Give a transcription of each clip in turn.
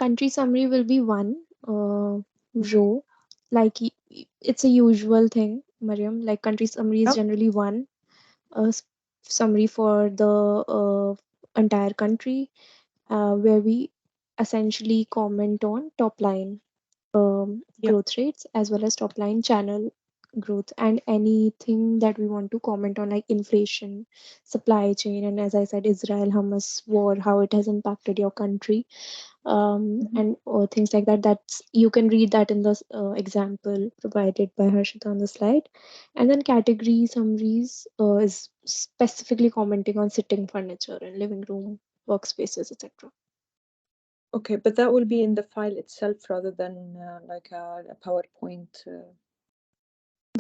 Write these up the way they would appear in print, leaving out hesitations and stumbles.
country summary will be one row. Like it's a usual thing, Mariam. Like country summary is Yep. generally one summary for the entire country, where we essentially comment on top line Yep. growth rates as well as top line channel growth and anything that we want to comment on, like inflation, supply chain, and as I said, Israel Hamas war, how it has impacted your country, Mhm. and things like that. That's you can read that in the example provided by Harshita on the slide. And then category summaries is specifically commenting on sitting furniture and living room, workspaces, etc. Okay, but that will be in the file itself rather than like a PowerPoint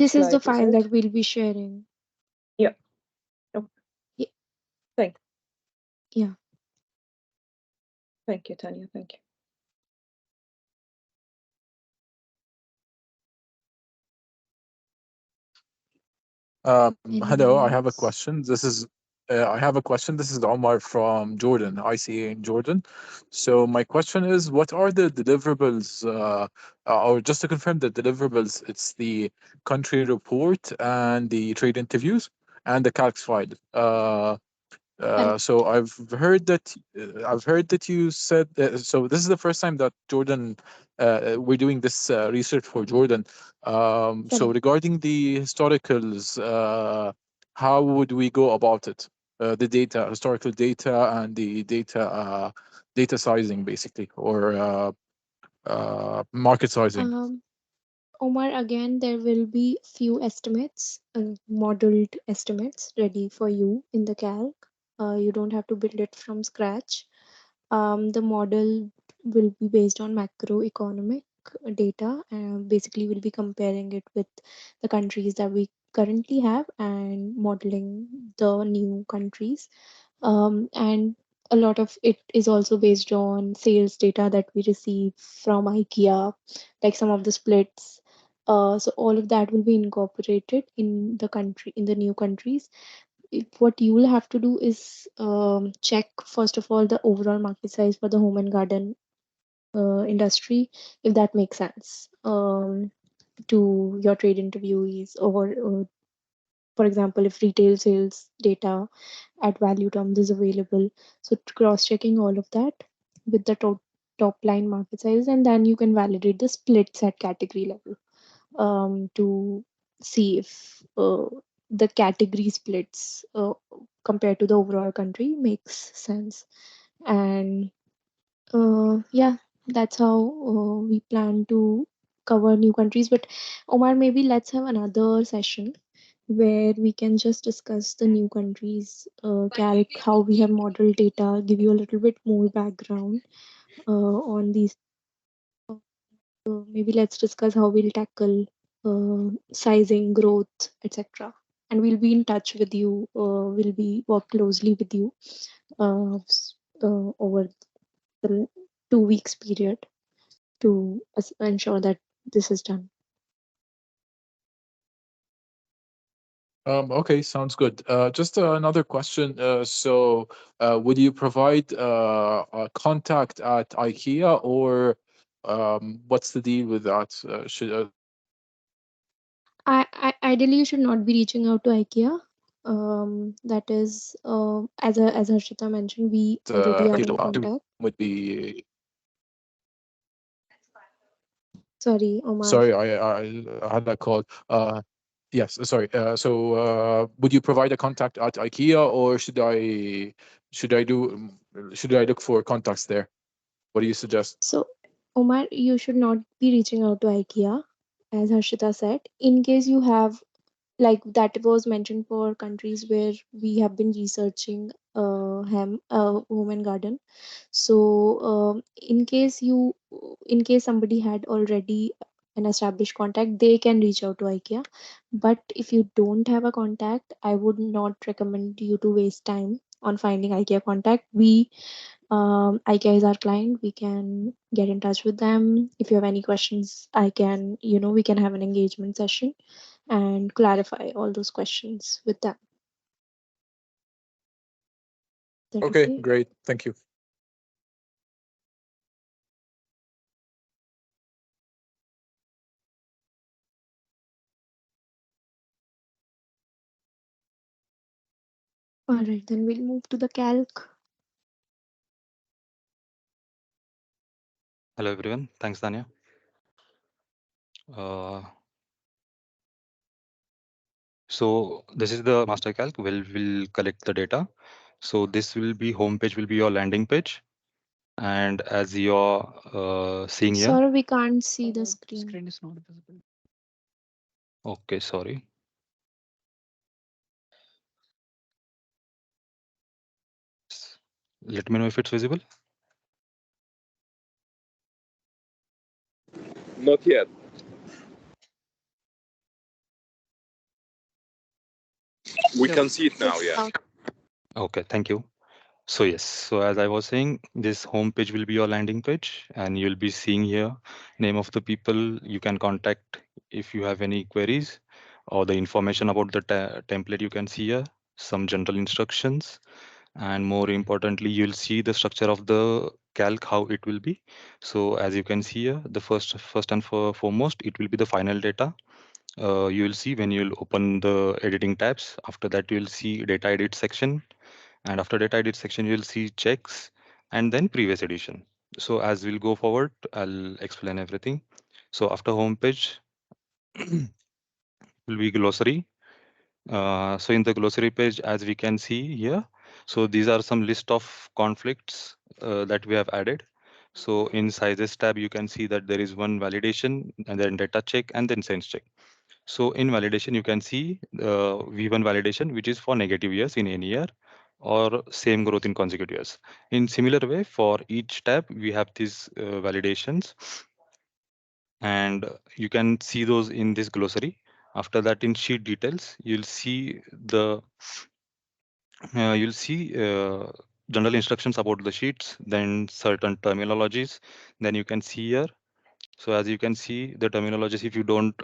This is the slide, is file it? that we'll be sharing. Yeah. Oh, Ye- thank, Yeah. thank you, Tanya. Thank you. Anyone Hello, I have a else? question. I have a question. This is Omar from Jordan, ICA in Jordan. So my question is, what are the deliverables, or just to confirm the deliverables, it's the country report and the trade interviews and the calcs file. Correct. So I've heard that you said so this is the first time that Jordan we're doing this research for Jordan. So Correct. regarding the historicals, how would we go about it? The data, historical data, and the data sizing, basically, or market sizing. Um, Omar, again, there will be few estimates, modeled estimates ready for you in the calc. You don't have to build it from scratch. The model will be based on macroeconomic data, and basically we'll be comparing it with the countries that we currently have and modeling the new countries. And a lot of it is also based on sales data that we receive from IKEA, like some of the splits. So all of that will be incorporated in the country, in the new countries. What you will have to do is check first of all the overall market size for the home and garden industry, if that makes sense to your trade interviewees, or for example, if retail sales data at value terms is available. So cross checking all of that with the top line market size, and then you can validate the splits at category level to see if the category splits compared to the overall country makes sense. And yeah, that's how we plan to cover new countries. But Omar, maybe let's have another session where we can just discuss the new countries, calc, how we have modeled data, give you a little bit more background on these. Maybe let's discuss how we'll tackle sizing, growth, etc. And we'll be in touch with you. We'll be work closely with you over the 2 weeks period to ensure that this is done. Okay, sounds good. Just another question. Would you provide a contact at IKEA, or what's the deal with that? Ideally, you should not be reaching out to IKEA. That is, as Harshita mentioned, we already are in contact. Would be Sorry, Omar. sorry, I had that call. Yes, sorry. Would you provide a contact at IKEA, or should I do should I look for contacts there? What do you suggest? So, Omar, you should not be reaching out to IKEA, as Harshita said. In case you have, like that was mentioned for countries where we have been researching home and garden. So in case somebody had already an established contact, they can reach out to IKEA. But if you don't have a contact, I would not recommend you to waste time on finding IKEA contact. IKEA is our client. We can get in touch with them. If you have any questions, I can, we can have an engagement session and clarify all those questions with them. Is that Okay, okay? great. Thank you. Alright, then we'll move to the calc. Hello everyone. Thanks, Tanya. Uh, so this is the master calc. We'll collect the data. So this will be home page will be your landing page, and as you're seeing here. Sorry, we can't see the screen. Screen is not visible. Okay, sorry. Let me know if it's visible. Not yet. We No. can see it now, It's yeah. up. Okay, thank you. So yes, so as I was saying, this home page will be your landing page, and you'll be seeing here name of the people you can contact if you have any queries, or the information about the template you can see here, some general instructions, and more importantly, you'll see the structure of the calc, how it will be. So as you can see here, the first and foremost, it will be the final data. You will see when you'll open the editing tabs. After that, you'll see data edit section, and after data edit section you'll see checks, and then previous edition. So as we'll go forward, I'll explain everything. So after home page will be glossary. So in the glossary page, as we can see here, so these are some list of conflicts that we have added. So in sizes tab you can see that there is one validation, and then data check, and then sense check. So in validation, you can see V1 validation, which is for negative years in any year, or same growth in consecutive years. In similar way, for each tab, we have these validations, and you can see those in this glossary. After that, in sheet details, you'll see general instructions about the sheets, then certain terminologies. Then you can see here. So as you can see, the terminologies, if you don't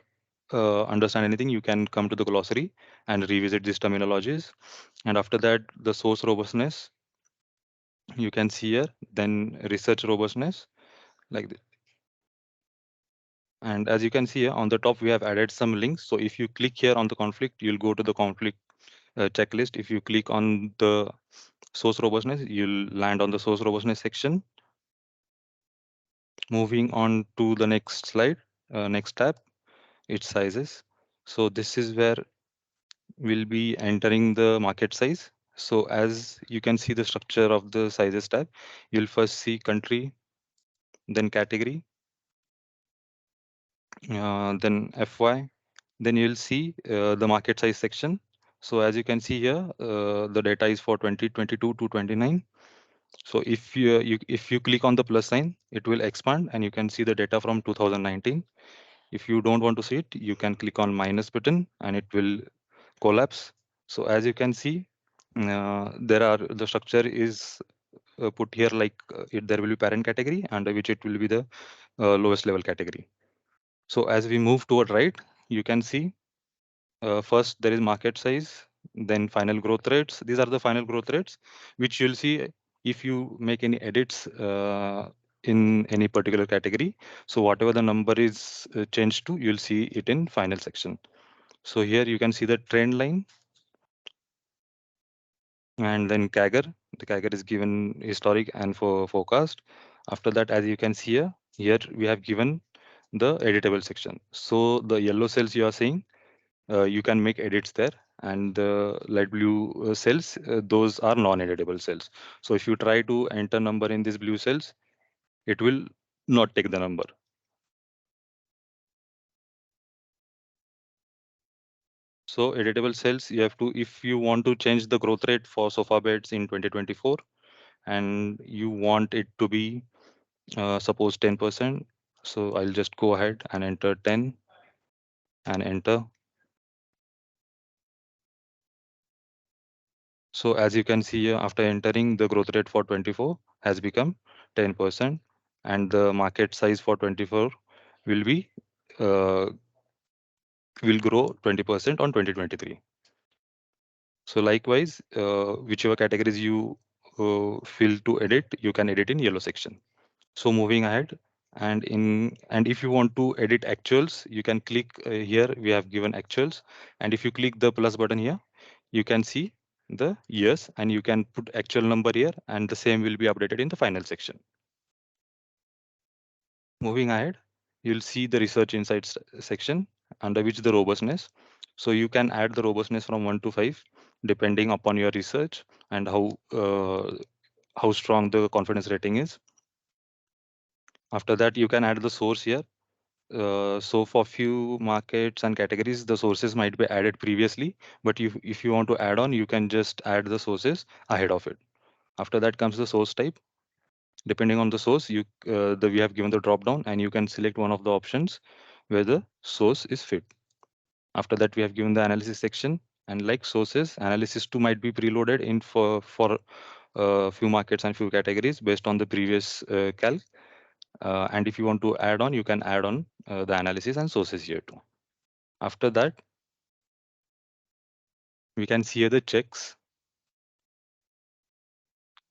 understand anything, you can come to the glossary and revisit these terminologies. And after that, the source robustness, you can see here, then research robustness, like and as you can see here on the top, we have added some links. So if you click here on the conflict, you'll go to the conflict checklist. If you click on the source robustness, you'll land on the source robustness section. Moving on to the next slide, next tab, its sizes. So this is where we'll be entering the market size. So as you can see the structure of the sizes tab, you'll first see country, then category, then FY, then you'll see the market size section. So as you can see here, the data is for 2022 to 29. So if you click on the plus sign, it will expand and you can see the data from 2019. If you don't want to see it, you can click on minus button and it will collapse. So as you can see, the structure is put here like there will be parent category under which it will be the lowest level category. So as we move toward right, you can see first there is market size, then final growth rates. These are the final growth rates, which you'll see if you make any edits in any particular category. So whatever the number is changed to, you'll see it in final section. So here you can see the trend line, and then CAGR. The CAGR is given historic and for forecast. After that, as you can see here we have given the editable section. So the yellow cells you are seeing, you can make edits there, and the light blue cells, those are non-editable cells. So if you try to enter number in these blue cells, it will not take the number. So editable cells, you have to, if you want to change the growth rate for sofa beds in 2024, and you want it to be suppose 10%. So I'll just go ahead and enter 10 and enter. So as you can see here, after entering, the growth rate for 24 has become 10%, and the market size for 24 will be uh, will grow 20% on 2023. So likewise, whichever categories you feel to edit, you can edit in yellow section. So moving ahead, and if you want to edit actuals, you can click here. We have given actuals, and if you click the plus button here, you can see. the years, and you can put actual number here, and the same will be updated in the final section. Moving ahead, you'll see the research insights section under which the robustness. So you can add the robustness from 1 to 5 depending upon your research and how strong the confidence rating is. After that, you can add the source here. So for few markets and categories, the sources might be added previously, but if you want to add on, you can just add the sources ahead of it. After that comes the source type. Depending on the source, we have given the drop down, and you can select one of the options where the source is fit. After that, we have given the analysis section, and like sources, analysis 2 might be preloaded in for few markets and few categories based on the previous calc. And if you want to add on, you can add on the analysis and sources here too. After that, we can see here the checks.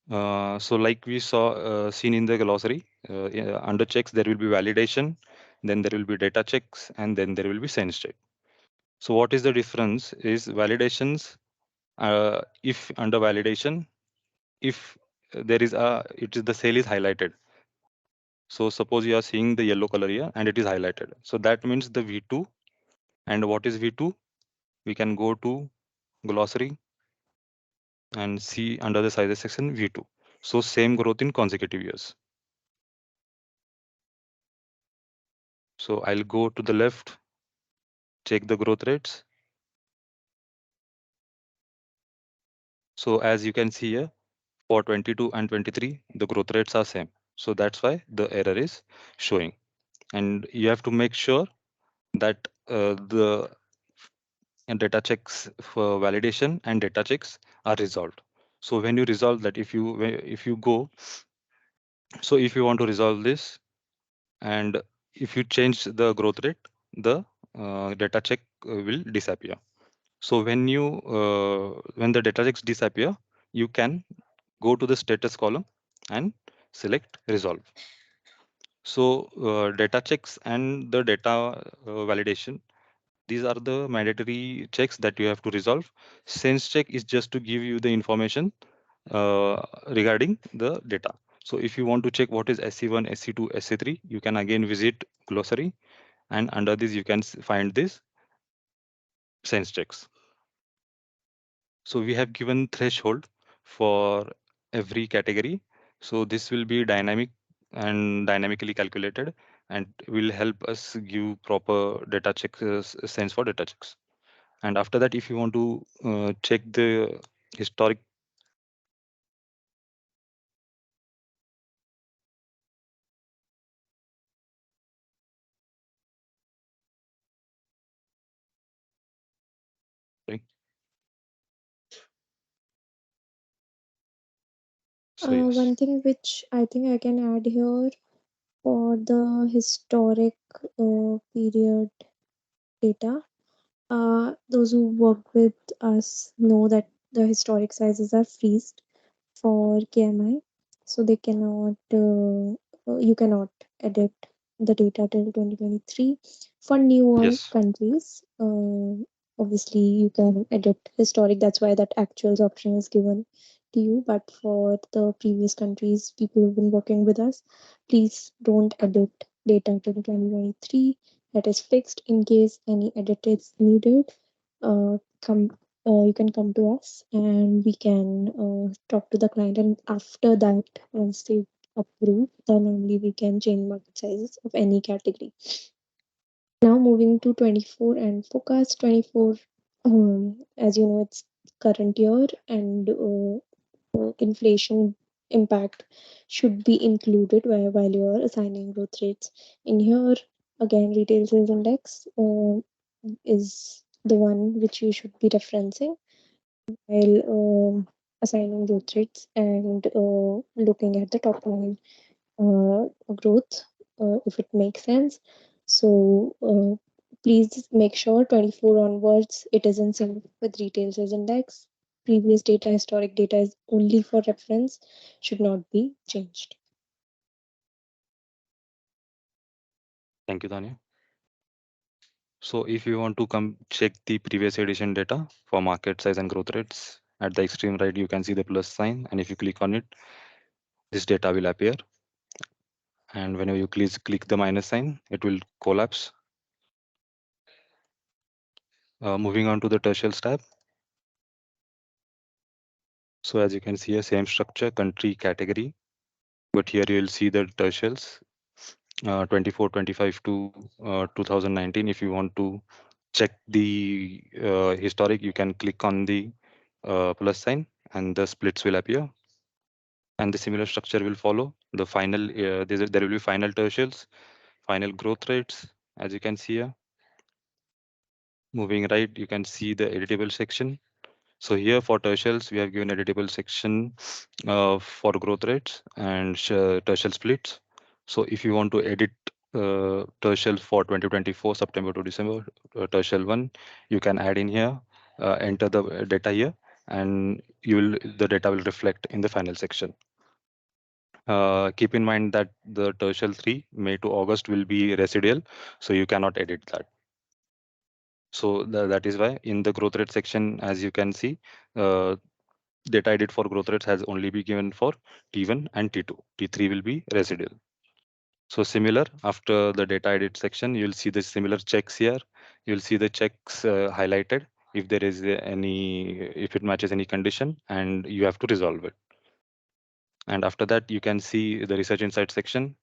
So like we saw seen in the glossary, yeah, under checks there will be validation, then there will be data checks, and then there will be sense check. So what is the difference is validations, if under validation, if there is a, it is the cell is highlighted. So suppose you are seeing the yellow color here and it is highlighted. So that means the V2, and what is V2? We can go to glossary and see under the sizes section V2. So same growth in consecutive years. So I'll go to the left, check the growth rates. So as you can see here, for 22 and 23, the growth rates are same. So that's why the error is showing. And you have to make sure that the data checks for validation and data checks are resolved. So when you resolve that, if you go, so if you want to resolve this, and if you change the growth rate, the data check will disappear. So when the data checks disappear, you can go to the status column and select resolve. So data checks and the data validation, these are the mandatory checks that you have to resolve. Sense check is just to give you the information regarding the data. So if you want to check what is SC1, SC2, SC3, you can again visit glossary, and under this you can find this sense checks. So we have given threshold for every category. So this will be dynamic and dynamically calculated, and will help us give proper data checks, sense for data checks. And after that, if you want to check the historic, sorry. So yes, One thing which I think I can add here for the historic period data, those who work with us know that the historic sizes are freezed for KMI, so they cannot you cannot edit the data till 2023. For newer yes, countries, obviously you can edit historic. That's why that actuals option is given to you. But for the previous countries, people who've been working with us, please don't edit data till 2023. That is fixed. In case any edit is needed, come you can come to us and we can talk to the client, and after that, once they approve, then only we can change market sizes of any category. Now moving to 24 and forecast 24. As you know, it's current year, and inflation impact should be included while you are assigning growth rates. In here, again, retail sales index is the one which you should be referencing while assigning growth rates and looking at the top line growth, if it makes sense. So please make sure 24 onwards it is in sync with retail sales index. Previous data, historic data is only for reference, should not be changed. thank you, Tanya. So if you want to come check the previous edition data for market size and growth rates, At the extreme right, you can see the plus sign, and if you click on it, this data will appear. And whenever you click the minus sign, it will collapse. Moving on to the tertials tab. So as you can see, a same structure, country, category, but here you will see the tertials 24, 25 to 2019. If you want to check the historic, you can click on the plus sign and the splits will appear. And the similar structure will follow. The final, there will be final tertials, final growth rates, as you can see here. Moving right, you can see the editable section. So here for tertials, we have given editable section for growth rates and tertial splits. So if you want to edit tertial for 2024 September to December, tertial one, you can add in here, enter the data here, and the data will reflect in the final section. Keep in mind that the tertial 3, May to August, will be residual, so you cannot edit that. So that is why in the growth rate section, as you can see, data edit for growth rates has only been given for T1 and T2. T3 will be residual. So similar, after the data edit section, you'll see the similar checks here. You'll see the checks highlighted if there is if it matches any condition, and you have to resolve it. And after that, you can see the research insight section,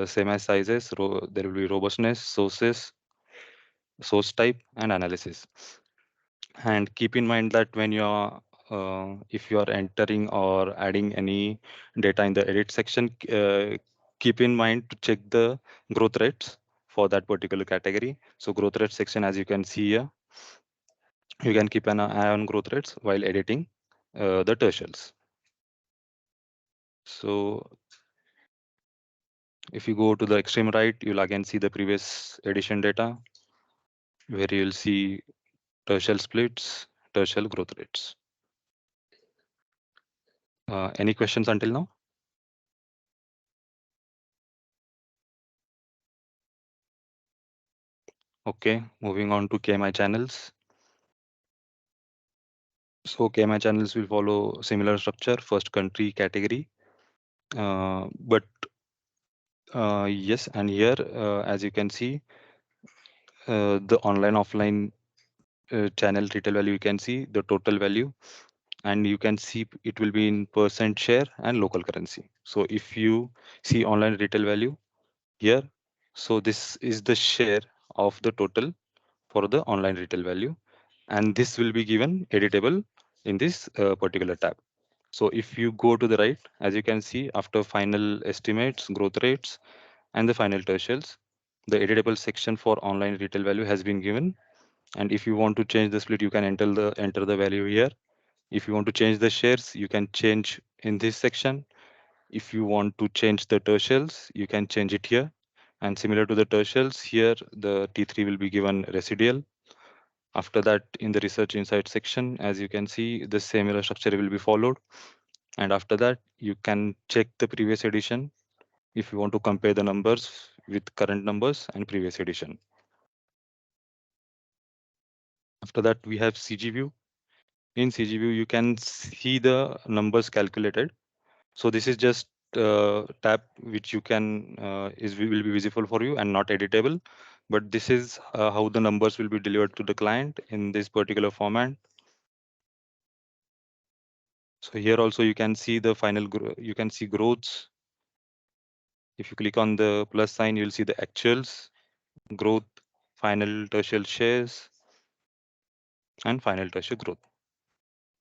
same as sizes, there will be robustness, sources, source type, and analysis. And keep in mind that when you're if you are entering or adding any data in the edit section, keep in mind to check the growth rates for that particular category. So growth rate section, as you can see here, you can keep an eye on growth rates while editing the tertials. So if you go to the extreme right, you'll again see the previous edition data where you'll see tertial splits, tertial growth rates. Any questions until now? Okay, moving on to KMI channels. So KMI channels will follow similar structure, first country, category. But yes, and here, as you can see, the online, offline channel retail value, you can see the total value, and you can see it will be in percent share and local currency. So if you see online retail value here, so this is the share of the total for the online retail value, and this will be given editable in this particular tab. So if you go to the right, as you can see, after final estimates, growth rates, and the final tertials, the editable section for online retail value has been given. And if you want to change the split, you can enter the value here. If you want to change the shares, you can change in this section. If you want to change the tertials, you can change it here. And similar to the tertials, here the T3 will be given residual. After that, in the research insight section, as you can see, the similar structure will be followed. And after that, you can check the previous edition if you want to compare the numbers with current numbers and previous edition. After that, we have CG view. In CG view, you can see the numbers calculated. So this is just tab which you can will be visible for you and not editable. But this is how the numbers will be delivered to the client in this particular format. So here also you can see the final, you can see growths. If you click on the plus sign, you'll see the actuals, growth, final tertial shares, and final tertial growth.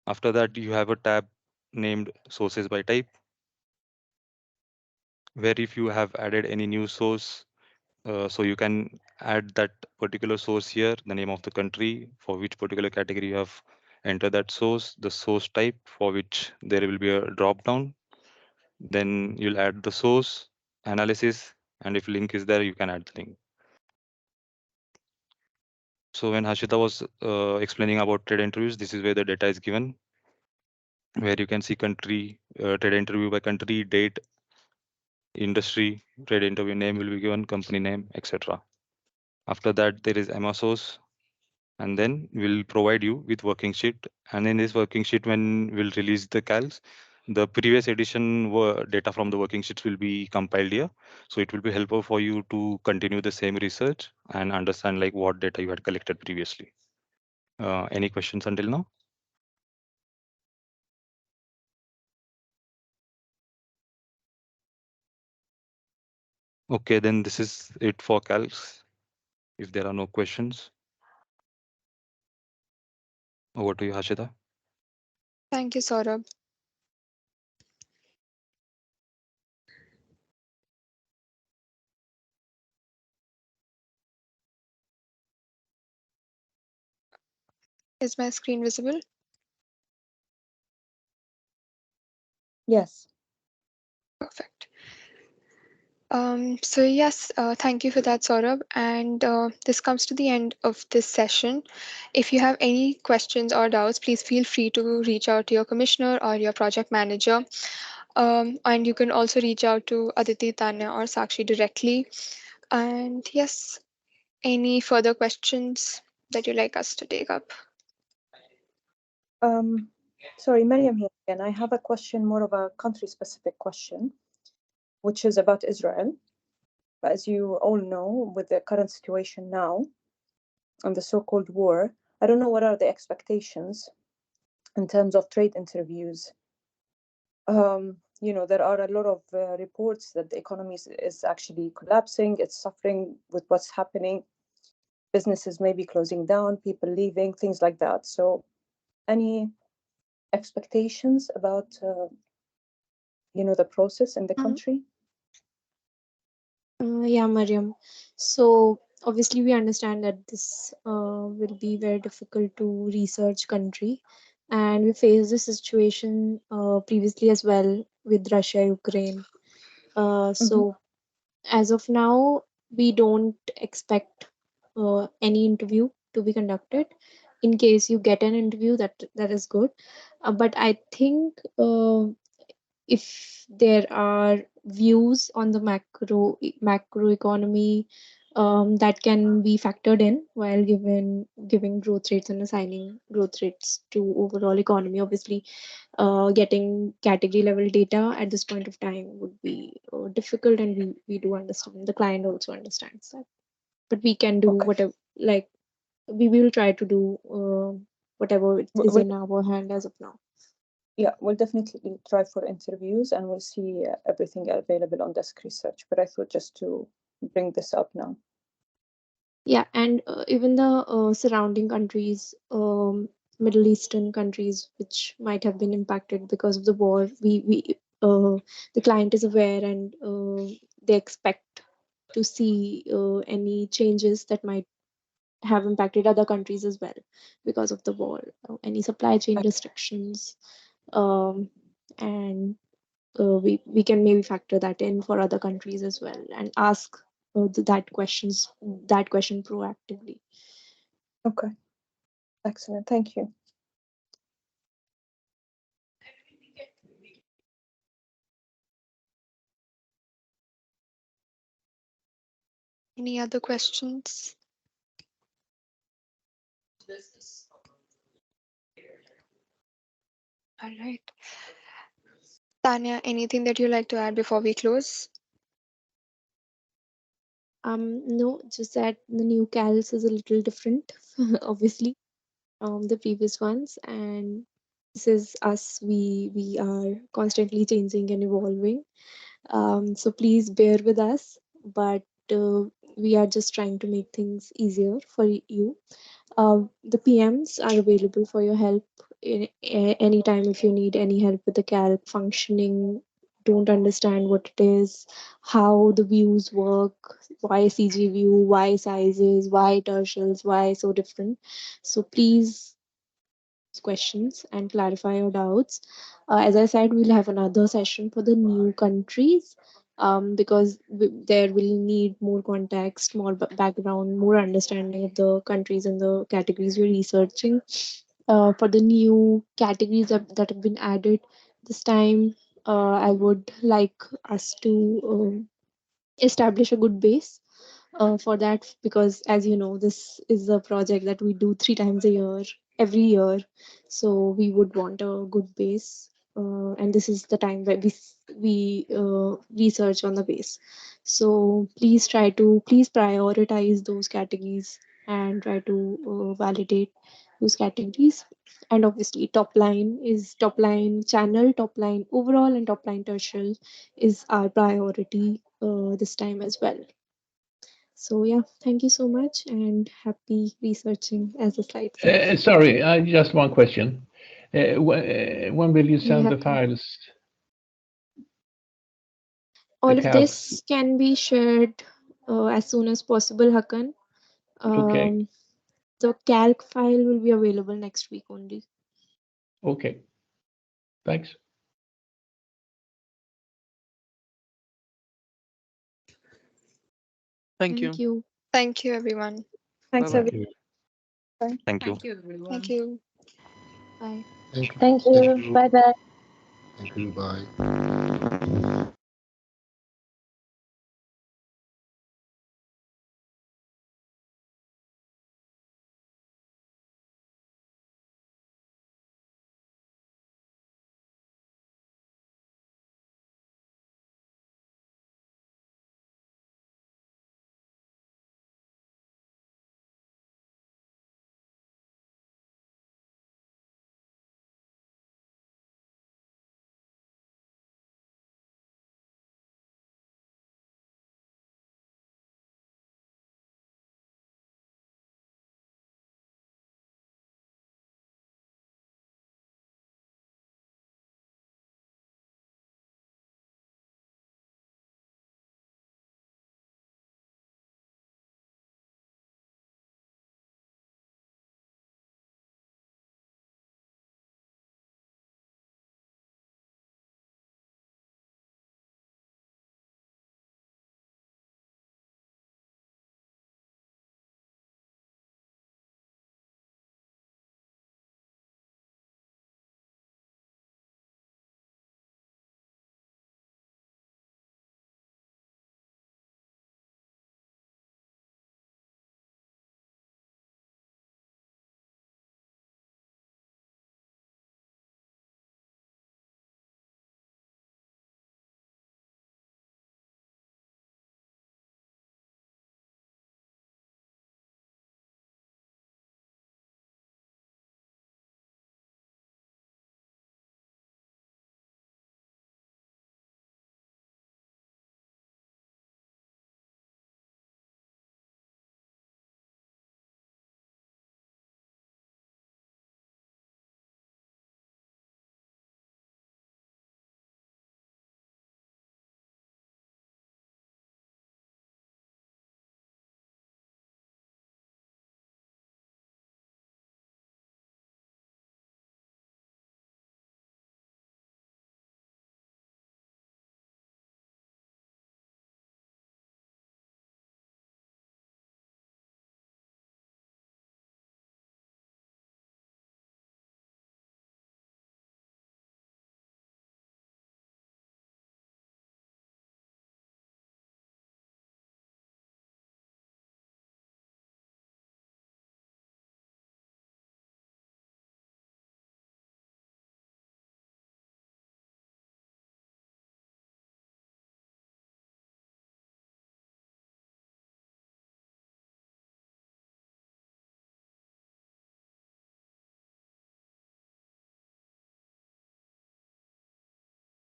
After that, you have a tab named sources by type, where if you have added any new source, so you can add that particular source here, the name of the country for which particular category you have entered that source, the source type for which there will be a drop down. Then you'll add the source, analysis, and if link is there, you can add the link. So when Hashita was explaining about trade interviews, this is where the data is given, where you can see country, trade interview by country, date, industry, trade interview name will be given, company name, etc. After that, there is EMA source. and then we'll provide you with working sheet. And in this working sheet, when we'll release the calcs, the previous edition data from the working sheets will be compiled here, so it will be helpful for you to continue the same research and understand like what data you had collected previously. Any questions until now? Okay, then this is it for calcs. If there are no questions, over to you, Hashida. Thank you, Saurabh. Is my screen visible? Yes. Perfect. So yes, thank you for that, Saurabh. And this comes to the end of this session. If you have any questions or doubts, please feel free to reach out to your commissioner or your project manager. And you can also reach out to Aditi, Tanya, or Sakshi directly. And yes, any further questions that you'd like us to take up? Um, Sorry, Mariam here again. I have a question, more of a country-specific question, which is about Israel. As you all know, with the current situation now and the so-called war, I don't know what are the expectations in terms of trade interviews. There are a lot of reports that the economy is actually collapsing. It's suffering with what's happening. Businesses may be closing down, people leaving, things like that. So, any expectations about the process in the Uh, country? yeah, Mariam. So obviously we understand that this will be very difficult to research country, and we faced this situation previously as well with Russia, Ukraine. Mm-hmm. So as of now, we don't expect any interview to be conducted. In case you get an interview, that is good. But I think if there are views on the macro economy that can be factored in while giving growth rates and assigning growth rates to overall economy. Obviously, getting category level data at this point of time would be difficult, and we do understand, the client also understands that, but we can do Okay. whatever, like, we will try to do whatever is We'll, in our hand as of now. yeah, we'll definitely try for interviews and we'll see everything available on desk research. But I thought just to bring this up now. Yeah, and even the surrounding countries, Middle Eastern countries, which might have been impacted because of the war, the client is aware, and they expect to see any changes that might have impacted other countries as well because of the war, any supply chain I, restrictions, um, and we can maybe factor that in for other countries as well and ask that question proactively. okay, excellent. Thank you. Any other questions? All right. Tanya, anything that you'd like to add before we close? No, just that the new cals is a little different, obviously, the previous ones, and this is us. We are constantly changing and evolving. So please bear with us, but we are just trying to make things easier for you. The PMs are available for your help anytime if you need any help with the calc functioning, don't understand what it is, how the views work, why CG view, why sizes, why tertials, why so different. So please questions and clarify your doubts. As I said, we'll have another session for the new countries, because there will need more context, more background, more understanding of the countries and the categories we're researching. For the new categories that have been added this time, I would like us to establish a good base for that, because as you know, this is a project that we do 3 times a year, every year. So we would want a good base, and this is the time where we research on the base. So please prioritize those categories and try to validate those categories. And obviously, top line channel, top line overall, and top line tertiary is our priority this time as well. So yeah, thank you so much and happy researching, as the slide says. Sorry, just one question. When will you Yeah, send the Hakan. files, the All of calcs? this can be shared as soon as possible, Hakan. Okay, Um, the calc file will be available next week only. okay. Thanks. Thank Thank you. you. Thank you, everyone. Thanks, Bye-bye. everyone. Thank you. Thank you, everyone. Thank you. Bye. Thank you. Thank Thank you. you. Bye bye. Thank you. Bye.